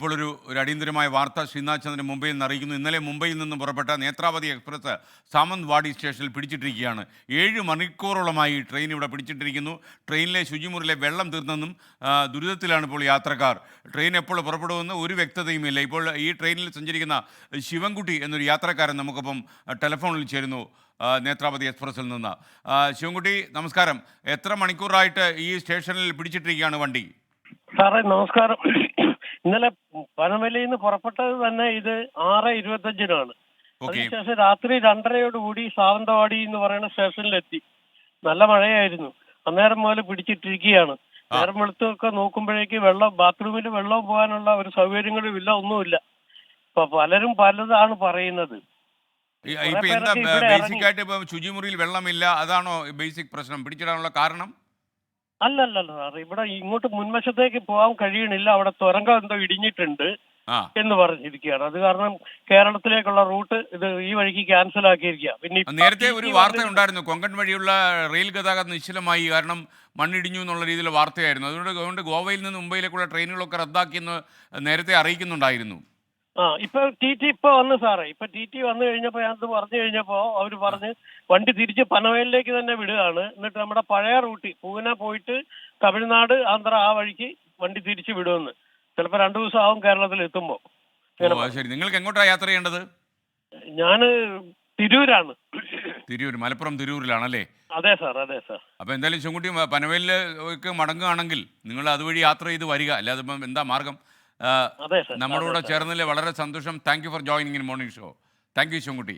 ഇപ്പോൾ ഒരു അടിയന്തരമായ വാർത്ത ശ്രീനാഥ് ചന്ദ്രൻ മുംബൈയിൽ നിന്ന് അറിയിക്കുന്നു. ഇന്നലെ മുംബൈയിൽ നിന്നും പുറപ്പെട്ട നേത്രാവതി എക്സ്പ്രസ് സാമന്ത്വാടി സ്റ്റേഷനിൽ പിടിച്ചിട്ടിരിക്കുകയാണ്. 7 മണിക്കൂറോളമായി ട്രെയിൻ ഇവിടെ പിടിച്ചിട്ടിരിക്കുന്നു. ട്രെയിനിലെ ശുചിമുറിയിലെ വെള്ളം തീർന്നെന്നും ദുരിതത്തിലാണ് ഇപ്പോൾ യാത്രക്കാർ. ട്രെയിൻ എപ്പോൾ പുറപ്പെടുമെന്ന് ഒരു വ്യക്തതയുമില്ല. ഇപ്പോൾ ഈ ട്രെയിനിൽ സഞ്ചരിക്കുന്ന ശിവൻകുട്ടി എന്നൊരു യാത്രക്കാരൻ നമുക്കൊപ്പം ടെലിഫോണിൽ ചേരുന്നു നേത്രാവതി എക്സ്പ്രസ്സിൽ നിന്ന്. ശിവൻകുട്ടി, നമസ്കാരം. എത്ര മണിക്കൂറായിട്ട് ഈ സ്റ്റേഷനിൽ പിടിച്ചിട്ടിരിക്കുകയാണ് വണ്ടി? സാറേ നമസ്കാരം. ഇന്നലെ പനമലയിൽ നിന്ന് പുറപ്പെട്ടത് തന്നെ ഇത് 6:25-നാണ്. അതിനുശേഷം രാത്രി 2:30യോടുകൂടി സാവന്തവാടി എന്ന് പറയുന്ന സ്റ്റേഷനിലെത്തി. നല്ല മഴയായിരുന്നു. അന്നേരം മുതൽ പിടിച്ചിട്ടിരിക്കുകയാണ്. നേരം വെളുത്തൊക്കെ നോക്കുമ്പോഴേക്ക് ബാത്റൂമിൽ വെള്ളം പോകാനുള്ള ഒരു സൗകര്യങ്ങളും ഇല്ല, ഒന്നുമില്ല. ഇപ്പൊ പലരും പലതാണ് പറയുന്നത്. ബേസിക് ആയിട്ട് ഇപ്പൊ ശുചിമുറിയിൽ വെള്ളമില്ല, അതാണോ ബേസിക് പ്രശ്നം? പിടിച്ചിടാനുള്ള കാരണം? അല്ലല്ല സാർ, ഇവിടെ ഇങ്ങോട്ട് മുൻവശത്തേക്ക് പോകാൻ കഴിയണില്ല. അവിടെ തുരങ്കം എന്തോ ഇടിഞ്ഞിട്ടുണ്ട് എന്ന് പറഞ്ഞിരിക്കുകയാണ്. അത് കാരണം കേരളത്തിലേക്കുള്ള റൂട്ട് ഈ വഴിക്ക് ക്യാൻസൽ ആക്കിയിരിക്കുക. പിന്നെ നേരത്തെ ഒരു വാർത്ത ഉണ്ടായിരുന്നു, കൊങ്കൺ വഴിയുള്ള റെയിൽ ഗതാഗതം നിശ്ചലമായി, കാരണം മണ്ണിടിഞ്ഞു എന്നുള്ള രീതിയിൽ വാർത്തയായിരുന്നു. അതുകൊണ്ട് ഗോവയിൽ നിന്ന് മുംബൈയിലേക്കുള്ള ട്രെയിനുകളൊക്കെ റദ്ദാക്കിയെന്ന് നേരത്തെ അറിയിക്കുന്നുണ്ടായിരുന്നു. ഇപ്പൊ ടി ഇപ്പൊ വന്നു സാറേ. ഇപ്പൊ ടി വന്നു കഴിഞ്ഞപ്പോ ഞാനത് പറഞ്ഞു കഴിഞ്ഞപ്പോ അവര് പറഞ്ഞ് വണ്ടി തിരിച്ച് പനവേലിലേക്ക് തന്നെ വിടുകയാണ്. എന്നിട്ട് നമ്മുടെ പഴയ റൂട്ടിൽ പൂനെ പോയിട്ട് തമിഴ്നാട്, ആന്ധ്ര ആ വഴിക്ക് വണ്ടി തിരിച്ച് വിടുമെന്ന്. ചിലപ്പോ 2 ദിവസം ആവും കേരളത്തിൽ എത്തുമ്പോ. ശരി, നിങ്ങൾക്ക് എങ്ങോട്ടാ യാത്ര ചെയ്യേണ്ടത്? ഞാന് തിരൂരാണ്. തിരൂർ, മലപ്പുറം തിരൂരിലാണല്ലേ? അതെ സാർ, അതെ സാർ. അപ്പൊ എന്തായാലും ശിവൻകുട്ടി പനവേലിലേക്ക് മടങ്ങുകയാണെങ്കിൽ നിങ്ങൾ അതുവഴി യാത്ര ചെയ്ത് വരിക, അല്ലാതെ ഇപ്പം എന്താ മാർഗം? നമ്മളോട് ചേർന്നതിൽ വളരെ സന്തോഷം. Thank you for joining in morning show. Thank you Sivankutty.